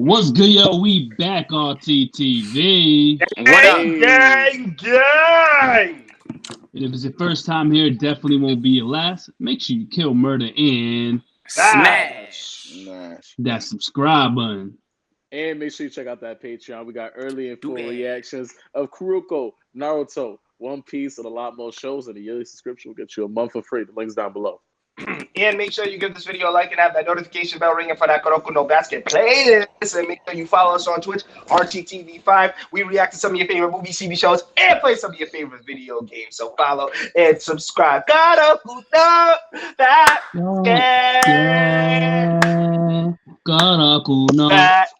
What's good, yo? We back on TTV. What up? Gang, gang! And if it's your first time here, it definitely won't be your last. Make sure you kill, murder, and Smash. that subscribe button. And make sure you check out that Patreon. We got early and full reactions of Kuroko, Naruto, One Piece, and a lot more shows. And a yearly subscription will get you a month for free. The link's down below. And make sure you give this video a like and have that notification bell ringing for that Kuroko no Basket playlist. And make sure you follow us on Twitch, RTTV5. We react to some of your favorite movie, TV shows, and play some of your favorite video games. So follow and subscribe. Kuroko no Basket. Kuroko no Basket.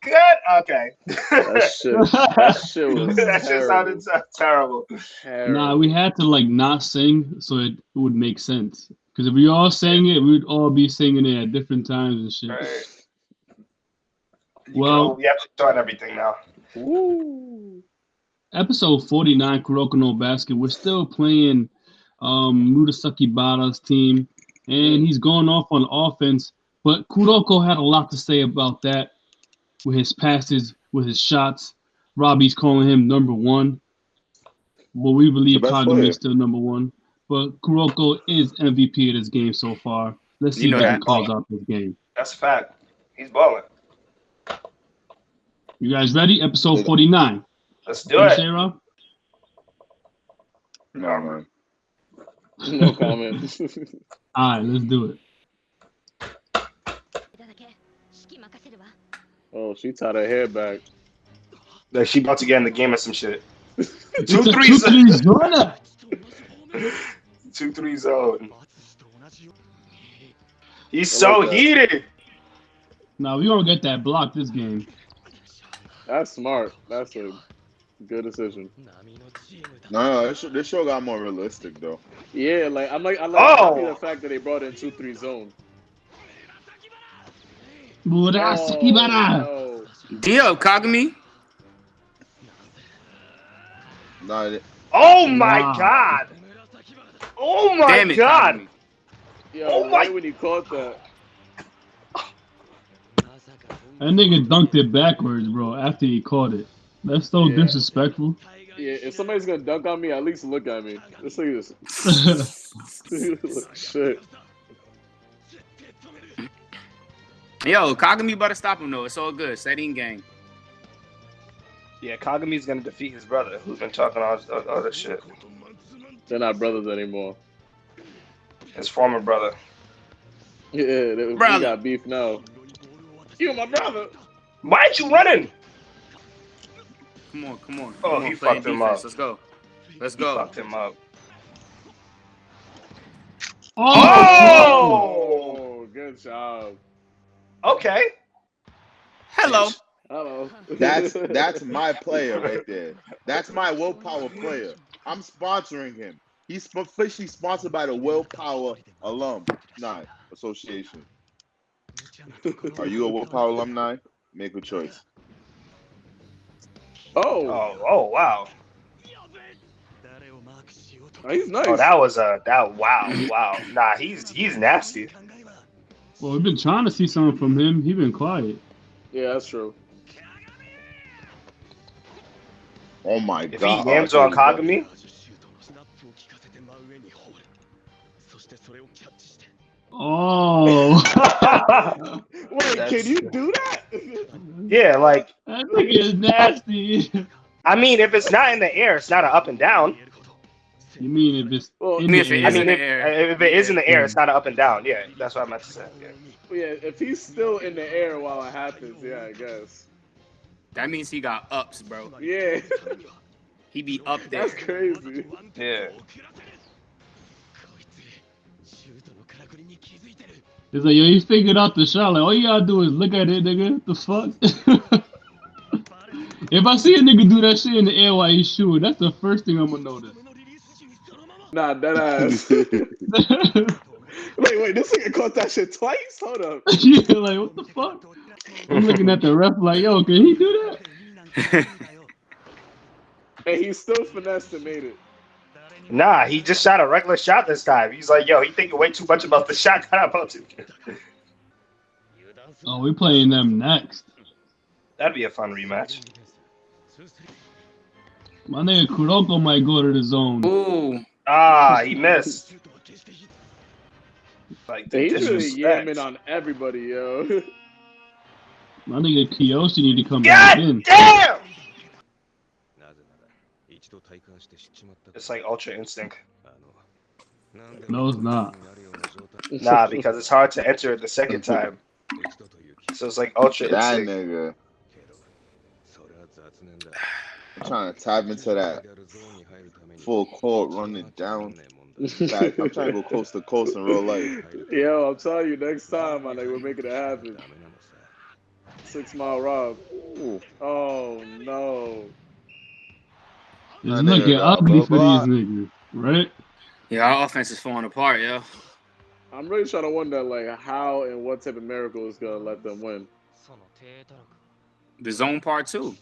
Good. Okay. That shit was that shit sounded terrible. Nah, we had to not sing so it would make sense. Because if we all sang it, we would all be singing it at different times and shit. Right. Well, we have to start everything now. Woo. Episode 49, Kuroko no Basket. We're still playing Murasaki Bara's team, and he's going off on offense. But Kuroko had a lot to say about that. With his passes, with his shots. Robbie's calling him number one. Well, we believe Kagami is still number one. But Kuroko is MVP of this game so far. Let's see if he calls out this game. That's a fact. He's balling. You guys ready? Episode 49. Let's do it. Say, Rob? No, man. No comment. All right, let's do it. Oh, she tied her hair back. Like she about to get in the game or some shit. 2-3 zone. 2-3 zone. He's so heated. Nah, we gonna get that block this game. That's smart. That's a good decision. No, this show got more realistic though. Yeah, I like the fact that they brought in 2-3 zone. Murasaki Bara. No. Dio, Kagami. No, Oh my god. Oh my Damn it, god. Kagami. Yo, Oh my- right when he caught that. That nigga dunked it backwards, bro, after he caught it. That's so disrespectful. Yeah, if somebody's gonna dunk on me, at least look at me. This thing is shit. Yo, Kagami better stop him though. It's all good. Setting gang. Yeah, Kagami's gonna defeat his brother, who's been talking all this shit. They're not brothers anymore. His former brother. Yeah, we got beef now. You my brother. Why ain't you running? Come on. Oh, Come on, he play fucked him defense. up. Let's He go. fucked him up. Oh! Oh, good job. Okay. Hello. Hello. that's my player right there. That's my willpower player. I'm sponsoring him. He's officially sponsored by the Willpower Alumni Association. Are you a Willpower alumni? Make a choice. Oh, Wow. he's nice. Oh, that was wow. Nah, he's nasty. Well, we've been trying to see something from him. He's been quiet. Yeah, that's true. Oh my If god. he yams on Kagami, Oh. Wait, can you do that? yeah, like That nigga is nasty. I mean, if it's not in the air, it's not an up and down. You mean if it's Well, in I mean, the if it air? is in the air. If it is in the air, it's not an up and down. Yeah, that's what I meant to say. Yeah. Yeah, if he's still in the air while it happens, yeah, I guess. That means he got ups, bro. Yeah, He be up there. that's crazy. Yeah. It's like, yo, he figured out the shot. Like, all you gotta do is look at it, nigga. What the fuck? If I see a nigga do that shit in the air while he's shooting, that's the first thing I'm gonna notice. Nah, that ass. Wait, this nigga caught that shit twice? Hold up. Yeah, like, what the fuck? I'm looking at the ref like, yo, can he do that? And he still finessed and made it. Nah, he just shot a regular shot this time. He's like, yo, he thinking way too much about the shot that I'm about to get. Oh, we playing them next. That'd be a fun rematch. My nigga Kuroko might go to the zone. Ooh. Ah, he missed. Like the He's really disrespect. yamming on everybody, yo. My nigga Kiyoshi need to come back God in. damn! It's like Ultra Instinct. No, it's not. Nah, because it's hard to enter it the second time. So it's like Ultra That Instinct. nigga. I'm trying to tap into that full court, run it down. I'm trying to go coast to coast in real life. Yo, I'm telling you, next time, my nigga, we're making it happen. 6 Mile Rob. Ooh. Oh, no. It's That looking nigga got ugly for blocked. these niggas, right? Yeah, our offense is falling apart, yo. I'm really trying to wonder, like, how and what type of miracle is going to let them win. The zone part 2.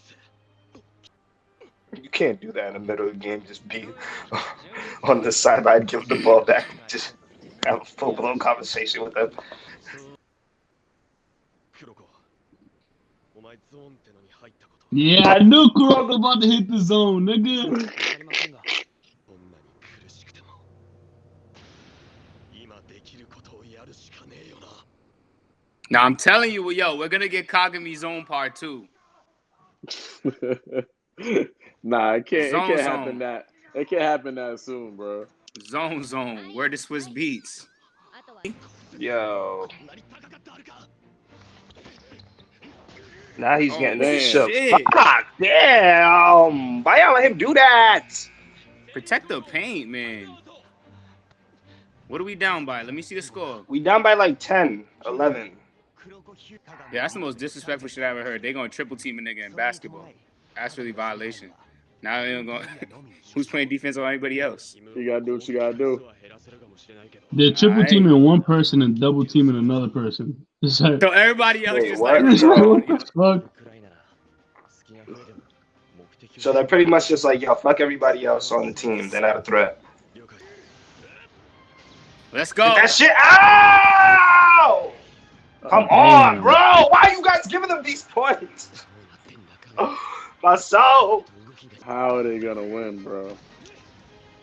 You can't do that in the middle of the game. Just be on the sideline, give the ball back, just have a full-blown conversation with them. Yeah, I knew Kuroko about to hit the zone, nigga. Now I'm telling you, yo, we're gonna get Kagami zone part 2. Nah, it can't Zone. happen that. It can't happen that soon, bro. Zone. Where the Swiss beats. Yo. Now he's getting damn. shook. Shit. Fuck, damn. Why y'all let him do that? Protect the paint, man. What are we down by? Let me see the score. We down by like 10, 11. Yeah, that's the most disrespectful shit I ever heard. They gonna triple team a nigga in basketball. That's really violation. Now they don't go. Who's playing defense on anybody else? You gotta do what you gotta do. They're triple teaming one person and double teaming another person. It's like, So everybody else Wait, just what? like. what the fuck? So they're pretty much just like, yo, fuck everybody else on the team. They're not a threat. Let's go. Get that shit out! Come on, bro. Why are you guys giving them these points? My soul. How are they gonna win, bro?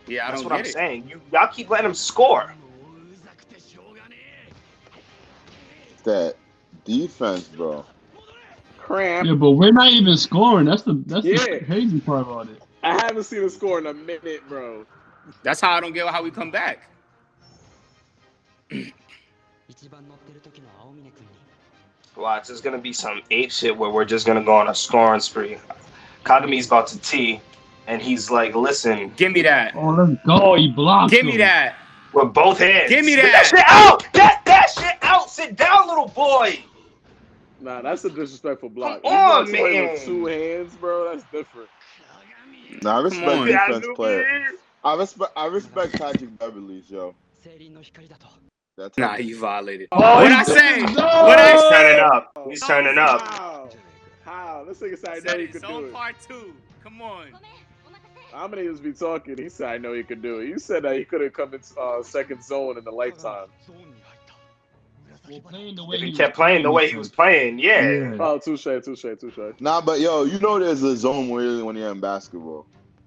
Yeah, I That's don't what get I'm it. saying. Y'all keep letting them score. That defense, bro. Cramp. Yeah, but we're not even scoring. That's the Yeah. crazy part about it. I haven't seen a score in a minute, bro. That's how I don't get how we come back. Watch, there's gonna be some ape shit where we're just gonna go on a scoring spree. Kagami's about to tee, and he's like, listen, Give me that. Oh, let's go. He blocked Give me him. that. with both hands. Give me Get that. shit out! Get that shit out! Sit down, little boy! Nah, that's a disrespectful block. Come You on, block somebody man. with 2 hands, bro. That's different. Nah, I on. respect defense player. I respect Patrick Beverly's, yo. That's Nah, you violated. Oh, What I he's- say? No! What I He's say? turning up. He's turning up. How? This nigga said I know Said he it's could do on it. part 2. Come on. How many of us be talking? He said I know he could do it. You said that he could have come in second zone in a lifetime. Well, playing the way If he kept playing the way he was playing, yeah. Oh, touche. Nah, but yo, you know there's a zone where when you're in basketball.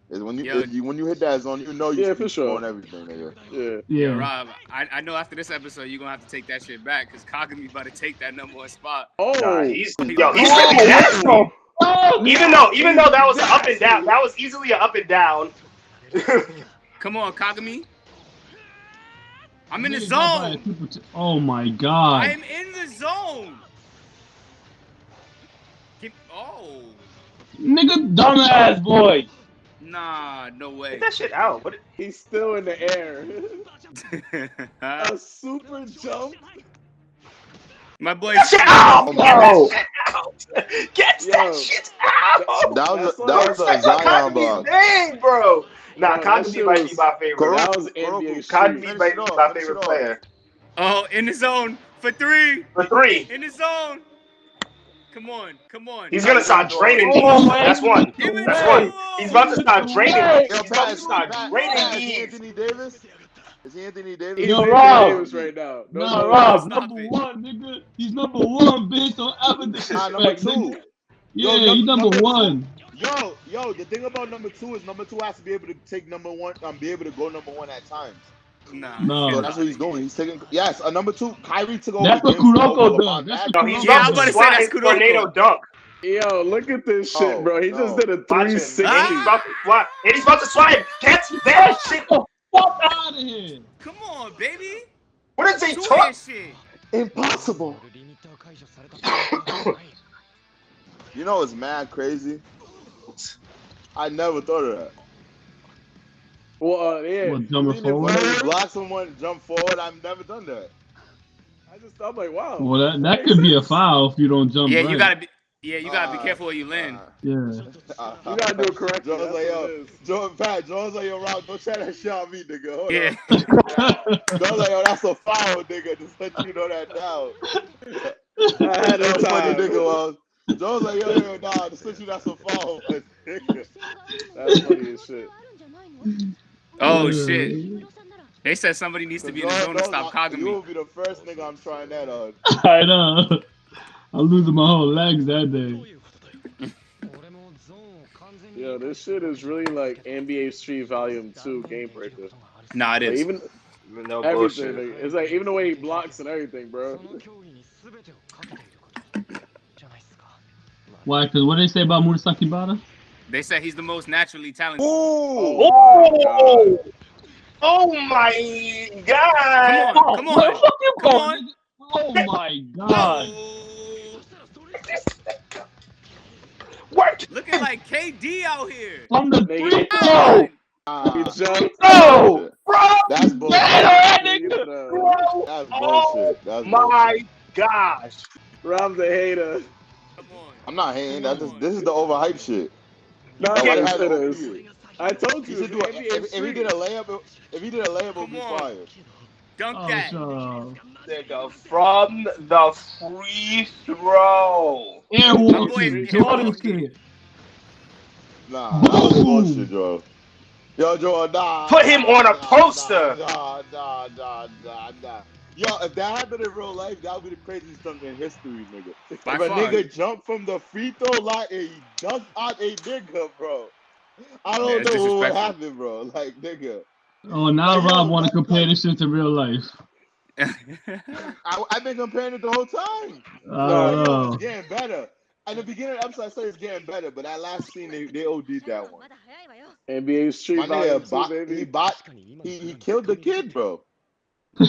Is when Yo. when you hit that zone, you know you Yeah, can for sure. on everything, nigga. Yeah. Yo, Yeah. Rob, I know after this episode you're gonna have to take that shit back because Kagami about to take that number 1 spot. Oh, Nah, he's really nasty. Even though that was an up and down, that was easily an up and down. Come on, Kagami. I'm in the Nigga got by a zone. triple oh my god. I'm in the zone. Oh. Nigga, dumbass boy. Nah, no way. Get that shit out. What? he's still in the air. A super jump. My boy. Get that shit out, Oh, bro. Get Yo. that shit out. That was That's a like Zion Kagami's block. name, bro. Nah, Bro, that Kagami shit might be was- my favorite. That was NBA Kagami Street. might be my favorite player. Oh, in the zone for 3. For 3. In the zone. Come on. He's gonna start draining these. Oh, man. That's one. Give it That's to one. him. He's about to start draining these. Yo, He's about to Pat, start draining these. Anthony Davis. Is he Anthony Davis? He's Anthony Rob. Davis right now. Nah, Rob, number one, nigga. He's number one, bitch. Don't ever disrespect, Number nigga. two. Yeah, Yo, he's number one. Yo, the thing about number two is number two has to be able to take number one, be able to go number one at times. No. So that's what he's doing. He's taking a number two. Kyrie took over. That's what games from Kuroko over does. LeBron That's James. what No, he's Kuroko Yeah, I'm about about to to say swat that's his tornado Kuroko. dunk. Yo, look at this shit, No, bro. He no. just did a Watch him. 360. And he's about to swat. And he's about to swat him. Get that shit. Fuck out of here. Come on, baby. What is he Do talking? that shit. Impossible. You know it's mad crazy. I never thought of that. Well, yeah. What, number Leaning forward? When you forward, block someone, jump forward. I've never done that. I'm like, wow. Well, that could be a foul if you don't jump Yeah, right. you gotta be. Yeah, you gotta be careful where you land. Yeah. You gotta do it correctly. Joe's That's like, what yo, it is. Joe's like, yo, Rob, don't try that shit on me, nigga. Hold Yeah. on. Joe's like, yo, that's a foul, nigga. Just let you know that now. I had That's a funny, time. nigga. Was Joe's like, yo, nah, just let you that's a foul, nigga. That's funny as shit. Oh shit. They said somebody needs to be in the zone to stop You will Kagami. be the first nigga I'm trying that on. I know. I'm losing my whole legs that day. Yo, this shit is really like NBA Street Volume 2 Game Breaker. Nah, it Like, is. even No everything. bullshit. Like, it's like even the way he blocks and everything, bro. Why? Because what did they say about Murasaki Bada? They said he's the most naturally talented. Oh! Oh my God! Come on. Come on. Oh my god. Oh, What? looking like KD out here. From the Nigga. free No! He jumped. No! Bro! That's bullshit. That Nigga, nigga! no. Bro! That's Oh bullshit. That's my bullshit. gosh! Rob's a hater. Come on. I'm not hating. This is the overhyped shit. No, That's can't- why it it has is. OP. I told He you. should do it. If he did a layup, it would Come be on. fire. Dunk Oh, that. so. Nigga, from the free throw. And My walking. boy is All this walking. shit. Nah, that was Boom. bullshit, Joe. Yo, Joe, nah. Put him on a poster. Nah. Yo, if that happened in real life, that would be the craziest dunk in history, nigga. By If a far. nigga jumped from the free throw line and he dunked on a nigga, bro. I Yeah, don't it's know what would disrespectful. happen, bro. Like, nigga. Oh, now Like, yo, Rob want to like- compare this shit to real life. I've been comparing it the whole time. Oh. Yo, it's getting better. At the beginning of the episode, I said it's getting better, but that last scene, they OD'd that one. NBA Street My Volume 2, nigga, baby. he killed the kid, bro. Yo,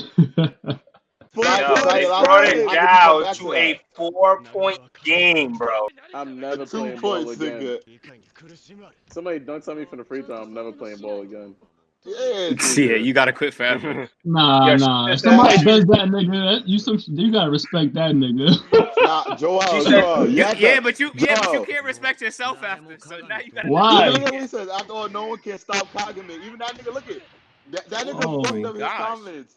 Fuck, they I brought can it come down back to that. a 4-point game, bro. I'm never 2 playing ball points, again. nigga. Somebody dunks on me from the free throw. I'm never playing ball again. Yeah, Yeah, nigga. you gotta quit forever. Nah. Yes, If yes, somebody yes. does that, nigga, you gotta respect that nigga. Nah, Joel, Yeah, yeah, but you can't respect yourself after. So now you gotta. Why? You know what he says? After all, no one can stop Kagami. Even that nigga, look at that nigga Oh, fucked up his gosh. confidence.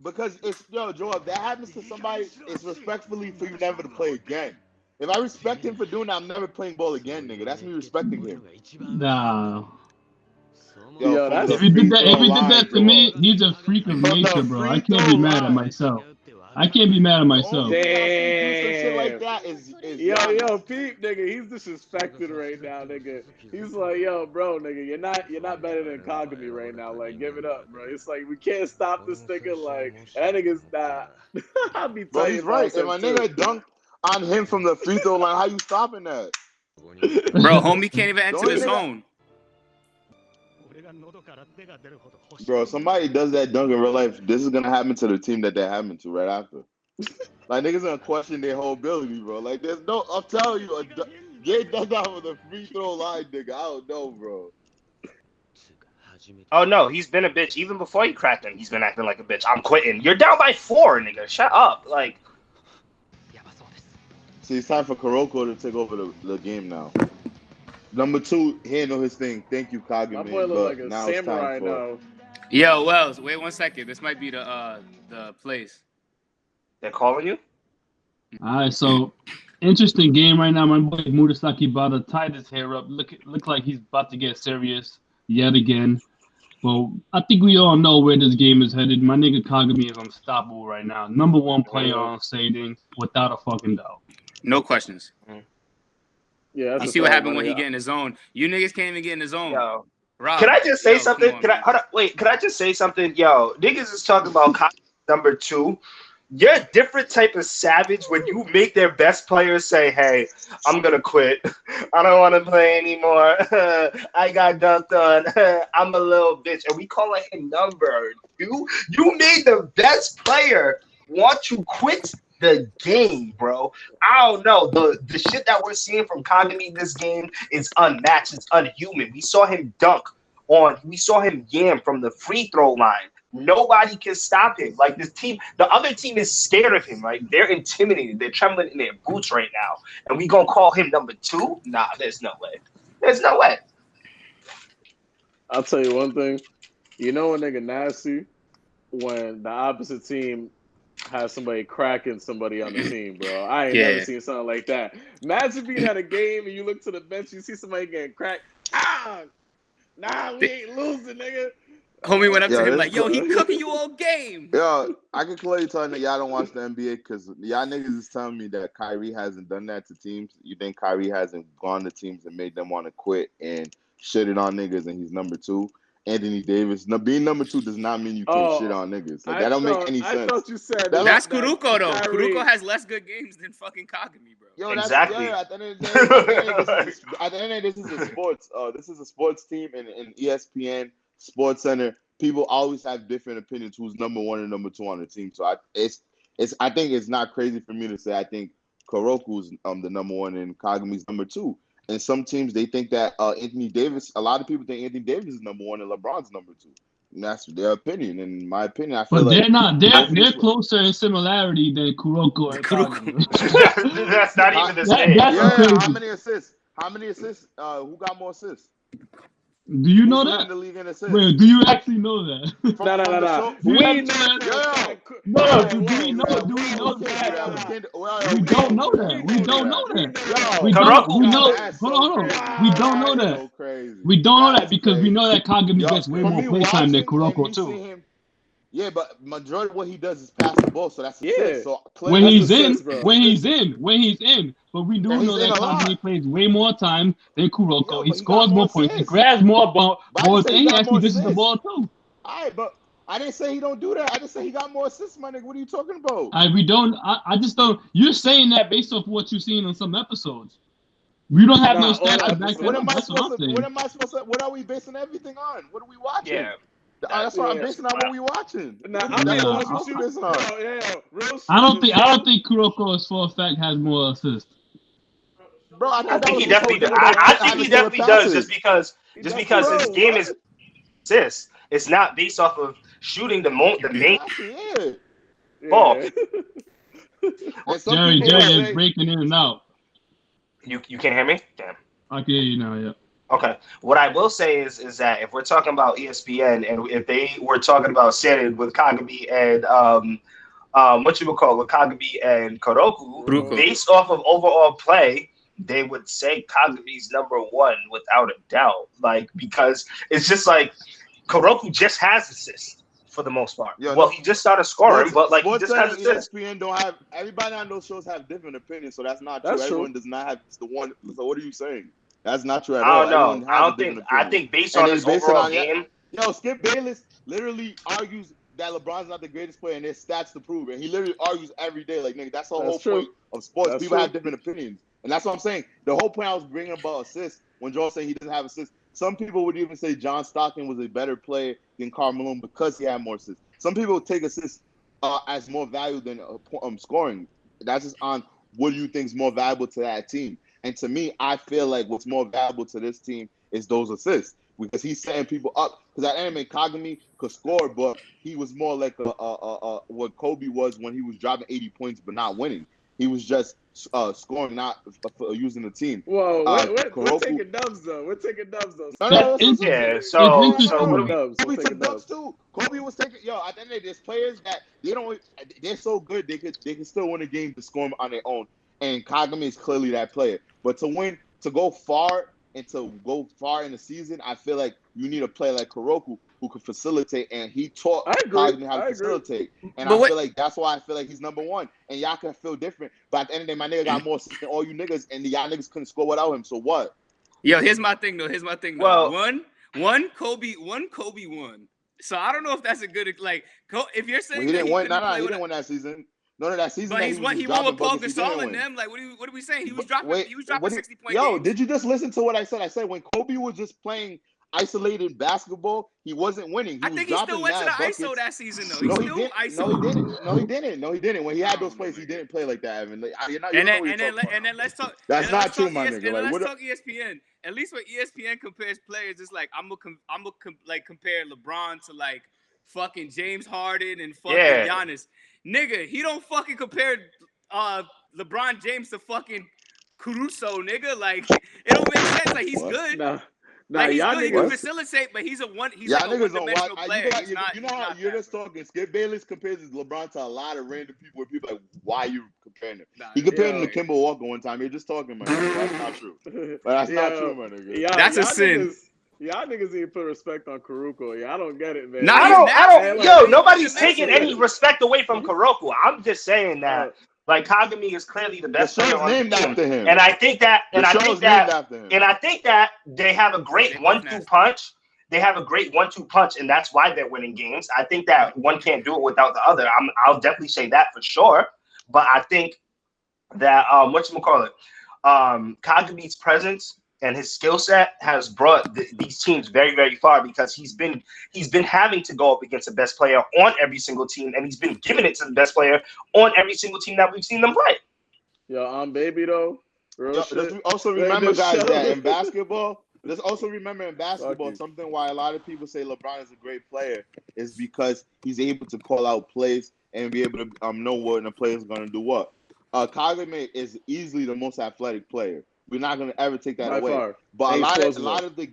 Because it's Joel, if that happens to somebody, it's respectfully for you never to play again. If I respect him for doing that, I'm never playing ball again, nigga. That's me respecting him. Nah. Yo, from that's- the If he free did that, throw if he did line, that to me, Joel. he's a freak of From the nature, bro. I free can't be throw mad at line. myself. I can't be mad at myself. Only thing I see do some shit like that is Yo, Giannis. Pete, nigga, he's disrespected right now, nigga. He's like, yo, bro, nigga, you're not better than Kagami right now. Like, give it up, bro. It's like we can't stop this nigga. Like, that nigga's not. I'll be Bro, tight he's if right. I If said my too. nigga dunked on him from the free throw line, how you stopping that? Bro, homie can't even enter Don't the even- zone. Bro, somebody does that dunk in real life, this is gonna happen to the team that happened to right after. Like, niggas gonna question their whole ability, bro. Like, there's no, I'm telling you, get dunked out with a free throw line, nigga. I don't know, bro. Oh no, he's been a bitch. Even before you cracked him, he's been acting like a bitch. I'm quitting. You're down by 4, nigga. Shut up. Like, See, it's time for Kuroko to take over the game now. Number 2, handle his thing. Thank you, My Kagami. boy But look like a now it's samurai time for. now. Yo, Wells, wait 1 second. This might be the place. they're calling you? All right, so interesting game right now. My boy Murasaki Bada tied his hair up. Look like he's about to get serious yet again. Well, I think we all know where this game is headed. My nigga Kagami is unstoppable right now. Number one player on Sading, without a fucking doubt. No questions. Yeah, that's You a see what fact, happened my when he nigga. get in the zone. You niggas can't even get in the zone. Yo. Rob, Can I just say yo, something? come on, Can I man. hold up? Wait, can I just say something? Yo, niggas is talking about number 2. You're a different type of savage when you make their best players say, "Hey, I'm gonna quit. I don't want to play anymore. I got dunked on. I'm a little bitch." And we calling him number 2. You made the best player want to quit the game, bro. I don't know. The shit that we're seeing from Kagami this game is unmatched. It's unhuman. We saw him dunk on. We saw him yam from the free throw line. Nobody can stop him. Like this team, the other team is scared of him. Like they're intimidated. They're trembling in their boots right now. And we gonna call him number 2? Nah, there's no way. There's no way. I'll tell you one thing. You know a nigga nasty when the opposite team has somebody cracking somebody on the team, bro. I ain't never seen something like that. Imagine being at a game and you look to the bench, you see somebody getting cracked. Nah, we ain't losing, nigga. Homie went up to him like, this- yo, he cooking you all game. Yo, I can clearly tell that y'all don't watch the NBA because y'all niggas is telling me that Kyrie hasn't done that to teams. You think Kyrie hasn't gone to teams and made them want to quit and shit it on niggas and he's number 2? Anthony Davis. Being number 2 does not mean you can't shit on niggas. Like, that don't make any sense. I thought you said That's Kuroko, though. Kyrie. Kuroko has less good games than fucking Kagami, bro. Yo, Exactly. At the end of the day, at the end of the day, this is a sports. This is a sports team in ESPN, Sports Center. People always have different opinions who's number 1 and number 2 on the team. So I think it's not crazy for me to say I think Kuroko's the number 1 and Kagami's number 2. And some teams they think that Anthony Davis. A lot of people think Anthony Davis is number 1 and LeBron's number 2. And that's their opinion. And in my opinion, I feel But like they're not. They're closer in similarity than Kuroko and Kagami. That's not even the same. How many assists? Who got more assists? Do you know Who's that? leading the league in assists? Wait, do you actually know that? No. Do We you know that? that. Do we know that? We don't know that. We don't know that. We don't know that. Hold on. We don't know that. We don't know that because we know that Kagami gets way more playtime than Kuroko too. Yeah, but majority of what he does is pass the ball, so that's assist. So when he's in. But we do know that Kagami plays way more time than Kuroko. He scores more points. He grabs more balls, and he actually dishes the ball too. All right, but I didn't say he don't do that. I just said he got more assists, my nigga. What are you talking about? I just don't. You're saying that based off what you've seen on some episodes. We don't have no stats to back that up. That's what I'm saying. What am I supposed to? What are we basing everything on? What are we watching? Yeah. That's what I'm basing on what we watching. I don't think Kuroko is for a fact has more assists. Bro, I think he definitely does. I think he definitely does just because his game is assists. It's not based off of shooting the main ball. Jerry is breaking in and out. You can't hear me? Damn. I can hear you now, yeah. Okay. What I will say is that if we're talking about ESPN and if they were talking about standard with Kagami and with Kagami and Kuroko, based off of overall play, they would say Kagami's number 1 without a doubt. Like, because it's just like Kuroko just has assists for the most part. He just started scoring, but like he just has assists. ESPN don't have everybody on those shows have different opinions, so that's not true. Everyone does not have the one. So what are you saying? That's not true at all. I don't know. I think based on his overall game. Skip Bayless literally argues that LeBron's not the greatest player, and there's stats to prove it. And he literally argues every day. Like, nigga, that's the whole point of sports. People have different opinions. And that's what I'm saying. The whole point I was bringing about assists, when Joel saying he doesn't have assists, some people would even say John Stockton was a better player than Karl Malone because he had more assists. Some people take assists as more value than scoring. That's just on what do you think is more valuable to that team. And to me, I feel like what's more valuable to this team is those assists because he's setting people up. Because at anime, Kagami could score, but he was more like what Kobe was when he was dropping 80 points but not winning. He was just scoring, not using the team. Whoa, we're taking dubs though. We're taking dubs though. We took dubs too. Kobe was taking. At the end of the day, there's players that they're so good they can still win a game to score on their own. And Kagami is clearly that player. But to go far and to go far in the season, I feel like you need a player like Kuroko who could facilitate, and he taught Kagami how to facilitate. And I feel like that's why I feel like he's number one. And y'all can feel different, but at the end of the day, my nigga got more assists than all you niggas, and y'all niggas couldn't score without him. So what? Yo, here's my thing though. Well, one Kobe won. So I don't know if that's a good like. If you're saying he didn't win, he didn't win that season. No, that season. But he won with Paul Gasol and them. Like, what are we saying? He was dropping 60 points. Yo, did you just listen to what I said? I said when Kobe was just playing isolated basketball, he wasn't winning. I think he still went to the ISO that season though. No, he didn't. When he had those plays, he didn't play like that, Evan. And then let's talk. That's not true, my nigga. Let's talk ESPN. At least when ESPN compares players, it's like I'm gonna compare LeBron to like fucking James Harden and fucking Giannis. Nigga, he don't fucking compare LeBron James to fucking Caruso, nigga. Like, it don't make sense. Like, he's good. Like, he's good. He can facilitate, but he's a one-dimensional player. You know how you're just talking. Skip Bayless compares LeBron to a lot of random people where people are like, why are you comparing him? He compared him to Kemba Walker one time. You're just talking, man. That's not true. But that's not true, my nigga. That's a sin. Y'all niggas need to put respect on Kuroko. I don't get it, man. Nobody's taking any respect away from Kuroko. I'm just saying that, like, Kagami is clearly the best player on the team. And I think that they have a great 1-2 punch. They have a great 1-2 punch, and that's why they're winning games. I think that one can't do it without the other. I'll definitely say that for sure. But I think that Kagami's presence and his skill set has brought these teams very, very far because he's been having to go up against the best player on every single team, and he's been giving it to the best player on every single team that we've seen them play. Yo, baby though. Also remember, guys, that in basketball, something why a lot of people say LeBron is a great player is because he's able to call out plays and be able to know what the player is going to do what. Kagami is easily the most athletic player. We're not going to ever take that away. Far. But a lot of the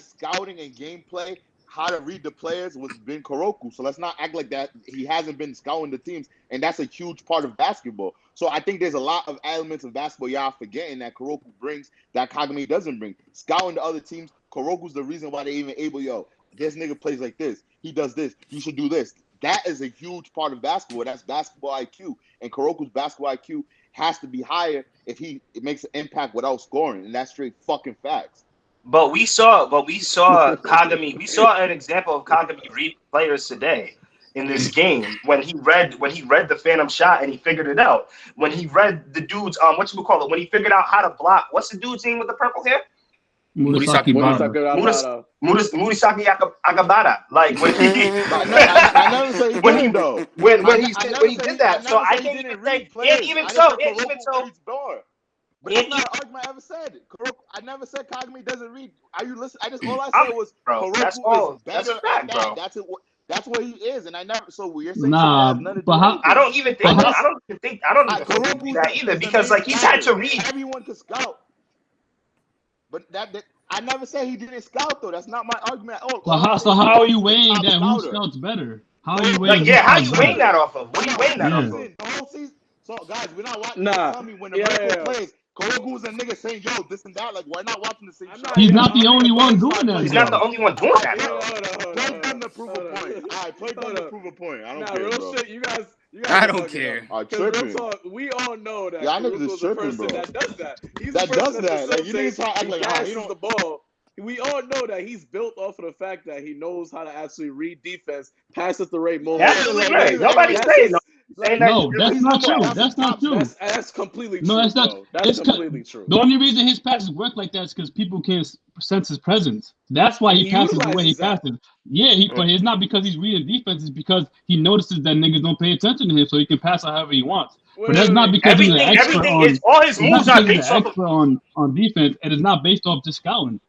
scouting and gameplay, how to read the players was been Kuroko. So let's not act like that he hasn't been scouting the teams, and that's a huge part of basketball. So I think there's a lot of elements of basketball y'all forgetting that Kuroko brings that Kagami doesn't bring. Scouting the other teams, Kuroko's the reason why they even able, this nigga plays like this. He does this. You should do this. That is a huge part of basketball. That's basketball IQ. And Kuroko's basketball IQ has to be higher if it makes an impact without scoring, and that's straight fucking facts. But we saw Kagami. We saw an example of Kagami read players today in this game when he read the phantom shot and he figured it out. When he read the dude's when he figured out how to block. What's the dude's name with the purple hair? Murasaki Agabata. Like when he when he did that. So I can't even say. And even so. But that's not an argument I ever said. I never said Kagami doesn't read. Are you listening? All I said was Kuroko is better at that. That's what he is, and I never. So we're saying I don't even think that either because like he's had to read. Everyone can scout, but I never said he didn't scout though. That's not my argument at all. So how are you weighing that? Who scouts better? How are you weighing? How are you weighing that off of? What are you weighing that off of? So guys, we're not watching. Tell me when the vertical plays. Kuroko's a nigga saying, yo, this and that. Like, we're not watching the same shot. He's not the only one doing that. He's not the only one doing that, bro. Play gun to prove a point. All right, play gun to prove a point. I don't care, real bro. Shit, you guys I don't care. We all know that y'all niggas is tripping, bro. That does that. He's that does that. Like, you niggas try to act like, he don't the ball. We all know that he's built off of the fact that he knows how to actually read defense, pass at the right moment. Absolutely right. Nobody's saying no. No, that's not true. That's not true. That's completely true. No, that's not. That's completely true. The only reason his passes work like that is because people can't sense his presence. That's why he passes the way he passes. Yeah, but it's not because he's reading defense. It's because he notices that niggas don't pay attention to him, so he can pass however he wants. But that's not because he's an expert on defense, and it's not based off just scouting.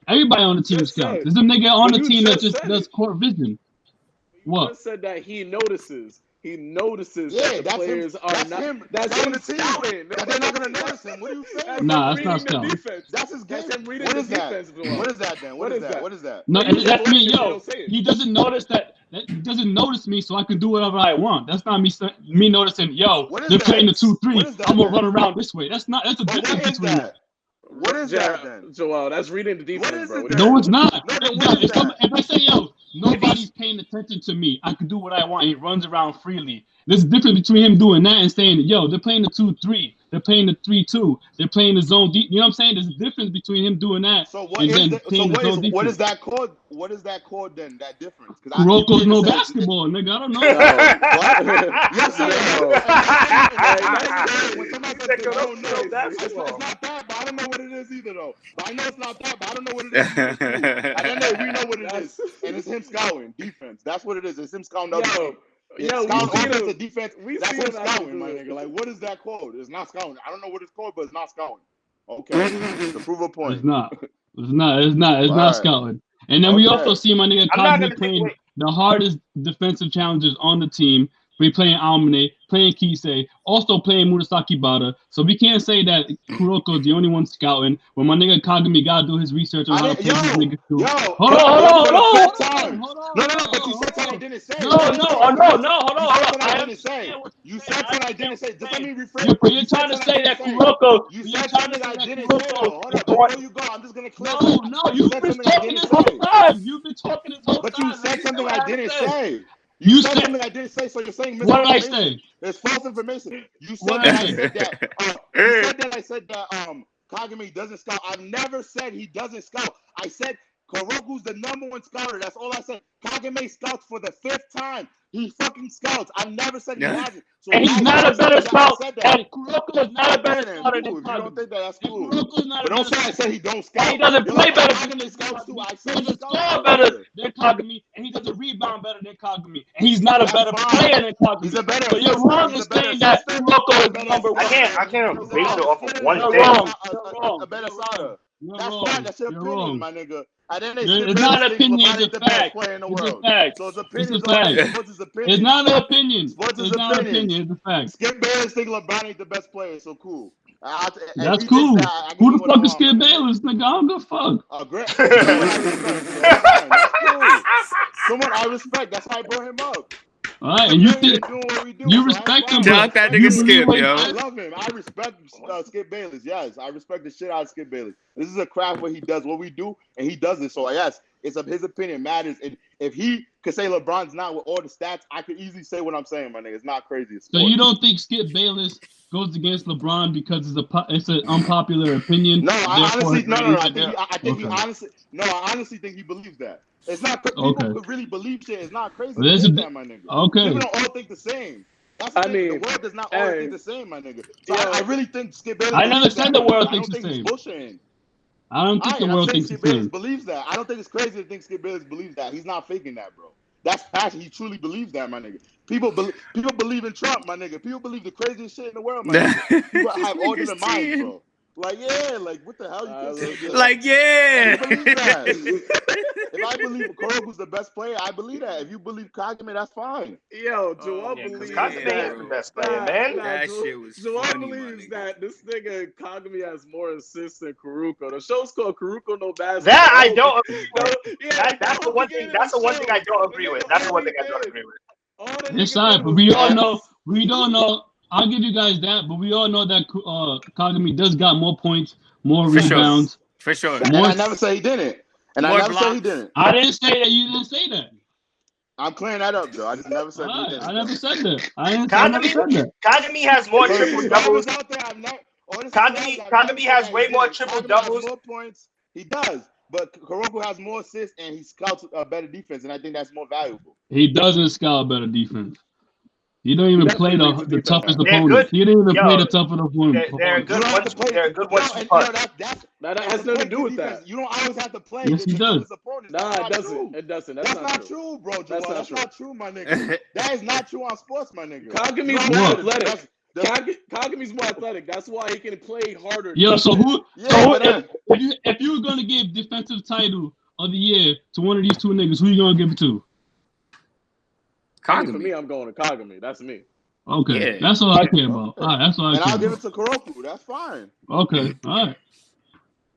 Everybody on the team scouts. There's a nigga on the team that just does court vision. What? You said that he notices. He notices that the players are not. That's him scouting. They're not gonna notice him. What are you saying? Nah, that's not scouting. That's his game. What is that? What is that then? What is that? No, that's me, yo. He doesn't notice that. He doesn't notice me, so I can do whatever I want. That's not me noticing. Yo, they're playing the 2-3. I'm gonna run around this way. That's a different between. What is that then? Joel, that's reading the defense, What is bro. it No, it's not. No, then what is that? If I say, yo, nobody's paying attention to me, I can do what I want. He runs around freely. There's a difference between him doing that and saying, yo, they're playing the 2-3. They're playing the 3-2. They're playing the zone deep. You know what I'm saying? There's a difference between him doing that what is that called? What is that called then? That difference? Kuroko's no basketball, nigga. I don't know. Yes, when somebody says they don't know, it's not that, but I don't know what it is either, though. But I know it's not that, but I don't know what it is. I don't know. We know what it is, and it's him scouting defense. That's what it is. It's him scouting the other team. Scouting offense, defense. That's him scouting, my nigga. Like, what is that called? It's not scouting. I don't know what it's called, but it's not scouting. Okay, to prove a point. It's not scouting. And then we also see my nigga Kagami playing the hardest defensive challenges on the team. We playing Aomine, playing Kisei, also playing Murasaki Bada. So we can't say that Kuroko is the only one scouting. When my nigga Kagami gotta do his research on how to play these niggas too. Hold on. No, but you said something I didn't say. Hold on. I didn't say. You said something I didn't say. Just let me rephrase. You're trying to say that Kuroko. You said something I didn't say. Hold up. Before you go, I'm just gonna clear. No, you've been talking this whole time. You've been talking this whole time. But you said something I didn't say. You said something I didn't say, so you're saying misinformation. What did I say? There's false information. You said that I said that Kagami doesn't scout. I've never said he doesn't scout. I said Kuroko's the #1 scouter. That's all I said. Kagami scouts for the 5th time. He fucking scouts. I've never said he hasn't. So and he's not a better scout. And Kuroko is not a better scouter than Kagami. If you don't think that, that's cool. But don't say I said he don't scout. He doesn't play better. Kagami scouts too. I said he doesn't score better than Kagami, and he doesn't rebound better than Kagami, and he's not a better player than Kagami. He's a better. So you're wrong in saying that Kuroko is #1. I can't base it off of one You're thing. wrong. A better starter. That's fine. That's your opinion, my nigga. It's not an opinion. It's a fact. So it's opinion. It's not an opinion. Sports is It's not an opinion. It's a fact. Skip Bayless think LeBron ain't the best player, so cool. That's cool. Who the fuck is Skip Bayless, nigga? I don't give a fuck. Great. That's cool. Someone I respect. That's how I brought him up. All right, and you respect him. Shout out that nigga Skip, yo. I love him. I respect Skip Bayless. Yes, I respect the shit out of Skip Bayless. This is a craft where he does what we do, and he does it. So yes, it's his opinion matters. And if he could say LeBron's not with all the stats, I could easily say what I'm saying, my nigga. It's not crazy. So you don't think Skip Bayless goes against LeBron because it's an unpopular opinion? No, I honestly think he believes that. It's not people could really believe shit. It's not crazy. That, my nigga. Okay. People don't all think the same. That's the thing. The world does not all think the same, my nigga. So I really think Skip Bayless. I never said the world thinks the same. Bullshitting. I don't think the world thinks the same. Believes that. I don't think it's crazy to think Skip Bayless believes that. He's not faking that, bro. That's passion. He truly believes that, my nigga. People believe in Trump, my nigga. People believe the craziest shit in the world, my nigga. People have alternate minds, bro. Like, yeah, like, what the hell you can say? Like, yeah. I believe that. If I believe Kuroko's the best player, I believe that. If you believe Kagami, that's fine. Yo, Joel believes Kagami is the best player, man. That shit was Joel funny, believes that this nigga Kagami has more assists than Kuroko. The show's called Kuroko No Basketball. That I don't agree with. That's the one thing. That's the one thing I don't agree with. That's the one thing I don't agree with. It's side, but we don't know. I'll give you guys that, but we all know that Kagami does got more points, more rebounds. For sure. And I never say he didn't. And I never said he didn't. I didn't say that. You didn't say that. I'm clearing that up, though. I just never said he didn't. I never said that. I never said that. Kagami has more triple doubles. Kagami has way more triple doubles. More points. He does. But Kuroko has more assists, and he scouts a better defense, and I think that's more valuable. He doesn't scout better defense. You don't even play the toughest opponent. You didn't even play the toughest opponent. They're good ones. They're good ones to punch. That has nothing to do with that. You don't always have to play. Yes, he does. Nah, it doesn't. It doesn't. That's not true, bro. That's not true, my nigga. That is not true on sports, my nigga. Kagami's more athletic. Kagami's more athletic. That's why he can play harder. Yo, so if you were gonna give defensive title of the year to one of these two niggas, who you gonna give it to? Kagami. For me, I'm going to Kagami. That's me. Okay, that's all I care about. All right, that's all I care about. And I'll give it to Kuroko. That's fine. Okay, all right.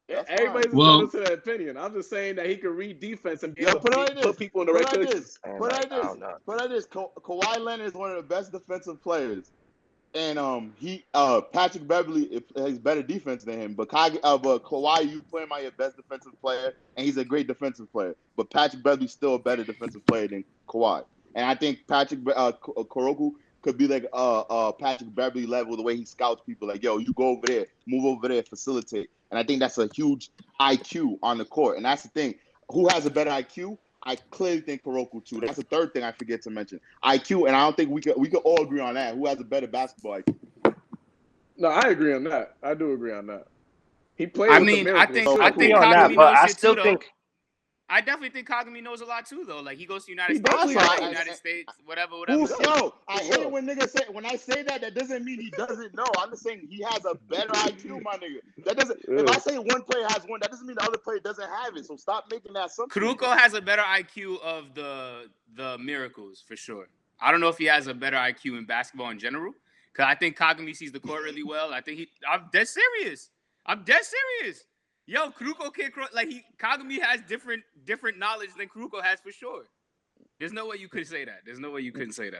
Everybody's entitled to their opinion. I'm just saying that he can read defense and put people in the right position. Put like this. Kawhi Leonard is one of the best defensive players And Patrick Beverly has better defense than him. But Kawhi, you play him out your best defensive player, and he's a great defensive player. But Patrick Beverly's still a better defensive player than Kawhi. And I think Kuroko could be like Patrick Beverly level, the way he scouts people. Like, yo, you go over there, move over there, facilitate. And I think that's a huge IQ on the court. And that's the thing. Who has a better IQ? I clearly think Kuroko too. That's the third thing I forget to mention. IQ, and I don't think we could all agree on that. Who has a better basketball IQ? No, I agree on that. I do agree on that. He played. I think Kagami knows shit too, though. I definitely think Kagami knows a lot too, though. Like, he goes to United States, whatever. Yo, I hate it when I say that doesn't mean he doesn't know. I'm just saying he has a better IQ, my nigga. That doesn't. If I say one player has one, that doesn't mean the other player doesn't have it. So stop making that something. Kuroko has a better IQ of the Miracles for sure. I don't know if he has a better IQ in basketball in general, because I think Kagami sees the court really well. I'm dead serious. Yo, Kuroko can't Kagami has different knowledge than Kuroko has for sure. There's no way you could say that.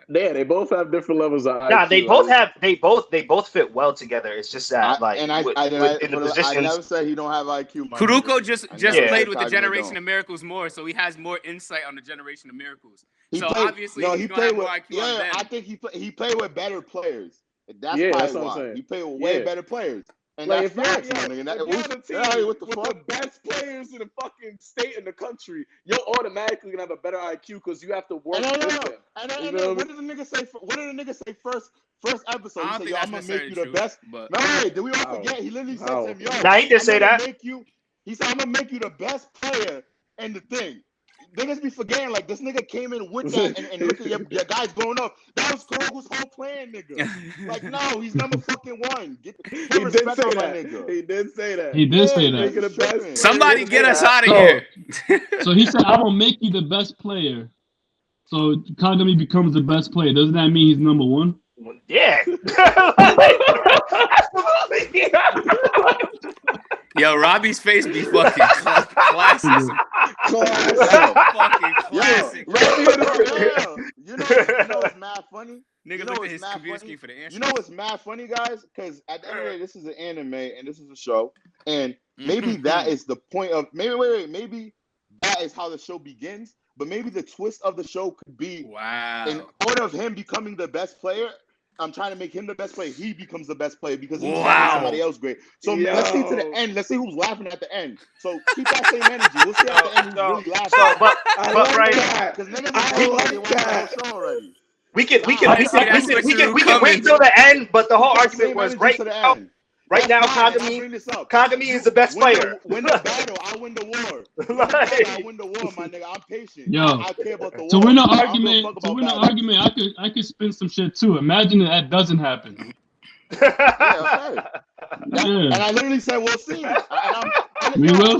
Yeah, they both have different levels of IQ. Nah, they both fit well together. It's just that in the positions. I never said he don't have IQ. Kuroko just played with the Generation of Miracles more, so he has more insight on the Generation of Miracles. Obviously he's gonna have more IQ on them. I think he played with better players. That's what I'm why. saying. He played with way better players. And like, that's facts, if you have a team with the best players in the fucking state in the country, you're automatically gonna have a better IQ because you have to work with them. What did the nigga say? What did the nigga say first episode? He said, "Yo, I'm gonna make you the best." But... No, did we all forget? He literally said to him, "Yo, nah, he did say that." He said, "I'm gonna make you the best player." And the thing. Niggas be forgetting, like, this nigga came in with that and look at your guys growing up. That was Kuroko's whole plan, nigga. Like, no, he's number fucking one. Get respect on my nigga. He did say that. He did say that. Somebody get us out of here. So he said, I'm going to make you the best player. So Kagami becomes the best player. Doesn't that mean he's number one? Yeah. Yo, Robbie's face be fucking classic. Fucking classic. You know what's mad funny? Nigga looked at his computer screen for the answer. You know what's mad funny, guys? Because at the end of the day, this is an anime and this is a show. And maybe that is the point of maybe that is how the show begins. But maybe the twist of the show could be in order of him becoming the best player. I'm trying to make him the best player. He becomes the best player because he's somebody else great. So let's see to the end. Let's see who's laughing at the end. So keep that same energy. We'll see at the end who's really laughing. But right, because niggas already. We can wait till the end. But the whole argument was right now, Kagami is the best player. Win the battle, I win the war. I win the war, my nigga. I'm patient. Yo, I care about the war. To win an argument, I could spin some shit too. Imagine that doesn't happen. And I literally said, we'll see. We will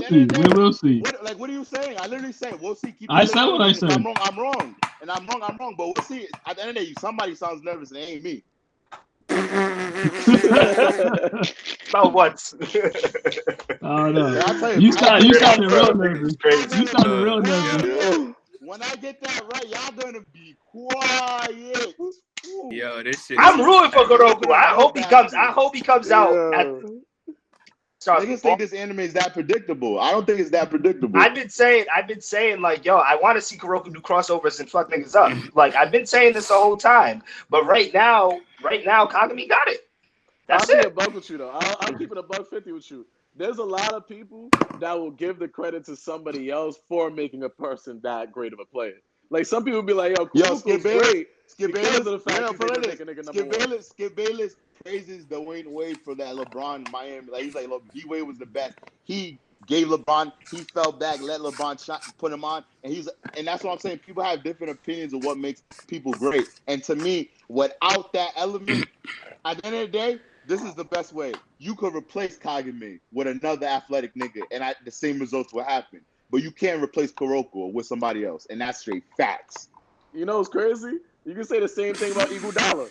see. What are you saying? I literally said, we'll see. I said what I said. I'm wrong. And I'm wrong. But we'll see. At the end of the day, somebody sounds nervous and it ain't me. About what? Oh no! You sounded real nervous. You sounded real nervous. When I get that right, y'all gonna be quiet. Yo, this shit. I'm rooting for Kuroko. I hope he comes out. Niggas think this anime is that predictable. I don't think it's that predictable. I've been saying, like, yo, I want to see Kuroko do crossovers and fuck niggas up. Like, I've been saying this the whole time. But right now, Kagami got it. That's I'll it. be a buck with you, though. I'll keep it a $150 with you. There's a lot of people that will give the credit to somebody else for making a person that great of a player. Like, some people be like, yo, Kuroko's great. Skip Bayless praises Dwayne Wade for that LeBron Miami. Like, he's like, look, D-Wade was the best. He gave LeBron, he fell back, let LeBron put him on, and that's what I'm saying. People have different opinions of what makes people great. And to me, without that element, at the end of the day, this is the best way. You could replace Kagami with another athletic nigga, and the same results will happen. But you can't replace Kuroko with somebody else, and that's straight facts. You know what's crazy? You can say the same thing about Iguodala.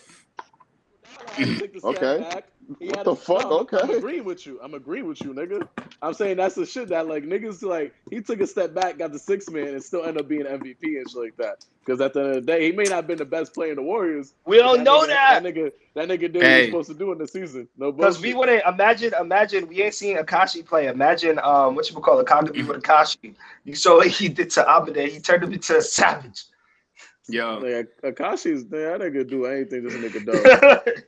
had to take the step Okay. back. What the fuck? Okay. I'm agreeing with you, nigga. I'm saying that's the shit that like niggas like he took a step back, got the 6 man, and still ended up being MVP and shit like that. Because at the end of the day, he may not have been the best player in the Warriors. We don't know that. That nigga did what he was supposed to do in the season. No bullshit. Because we wouldn't imagine we ain't seen Akashi play. Imagine what you call it, Kagami with Akashi. You saw what he did to Abide. He turned him into a savage. Yo, like, Akashi's that nigga do anything this nigga does.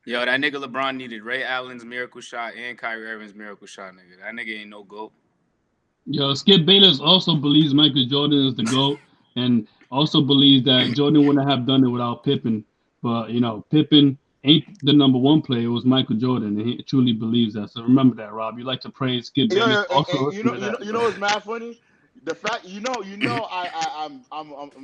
Yo, that nigga LeBron needed Ray Allen's miracle shot and Kyrie Irving's miracle shot, nigga. That nigga ain't no GOAT. Yo, Skip Bayless also believes Michael Jordan is the GOAT and also believes that Jordan wouldn't have done it without Pippen. But, you know, Pippen ain't the number one player. It was Michael Jordan, and he truly believes that. So remember that, Rob. You like to praise Skip Bayless. You know what's mad funny? The fact, I'm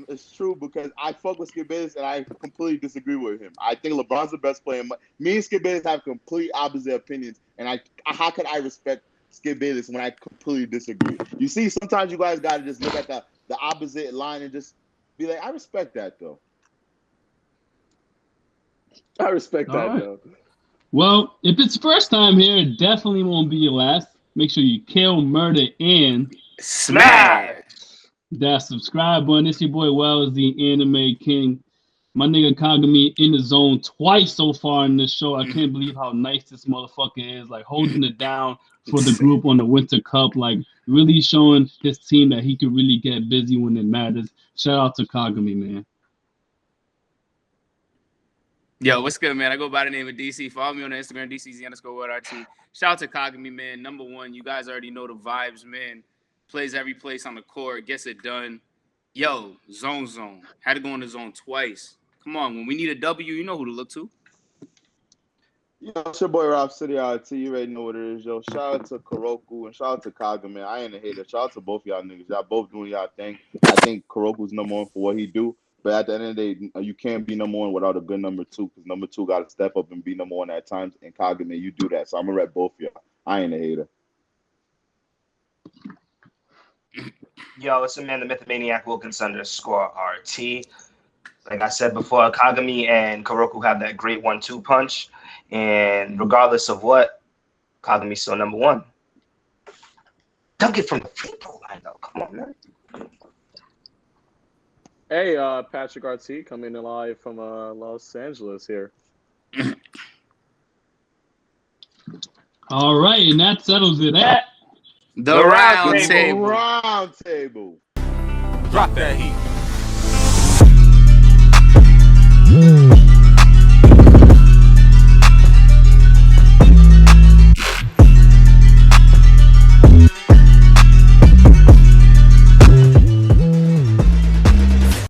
it's true because I fuck with Skip Bayless and I completely disagree with him. I think LeBron's the best player. Me and Skip Bayless have complete opposite opinions, and how could I respect Skip Bayless when I completely disagree? You see, sometimes you guys gotta just look at the opposite line and just be like, I respect that though. I respect that right. though. Well, if it's first time here, it definitely won't be your last. Make sure you kill, murder, and smash that subscribe button. It's your boy Wells, the Anime King. My nigga Kagami in the zone twice so far in this show. I can't believe how nice this motherfucker is. Like holding it down for the group on the Winter Cup. Like really showing his team that he could really get busy when it matters. Shout out to Kagami, man. Yo, what's good, man? I go by the name of DC. Follow me on Instagram, DCZ_RT. Shout out to Kagami, man. Number one, you guys already know the vibes, man. Plays every place on the court, gets it done. Yo, zone. Had to go in the zone twice. Come on, when we need a W, you know who to look to. Yo, it's your boy Robcityrt. You already know what it is, yo. Shout out to Kuroko and shout out to Kagami. I ain't a hater. Shout out to both y'all niggas. Y'all both doing y'all thing. I think Kuroko's number one for what he do. But at the end of the day, you can't be number one without a good number two because number two got to step up and be number one at times. And Kagami, you do that. So I'm going to rep both of y'all. I ain't a hater. Yo, it's the man, the Mythomaniac Wilkins_RT. Like I said before, Kagami and Kuroko have that great 1-2 punch. And regardless of what, Kagami's still number one. Dunk it from the free throw line, though. Come on, man. Hey, Patricrt RT coming in live from Los Angeles here. All right, and that settles it at the round table. Round table. Drop that heat.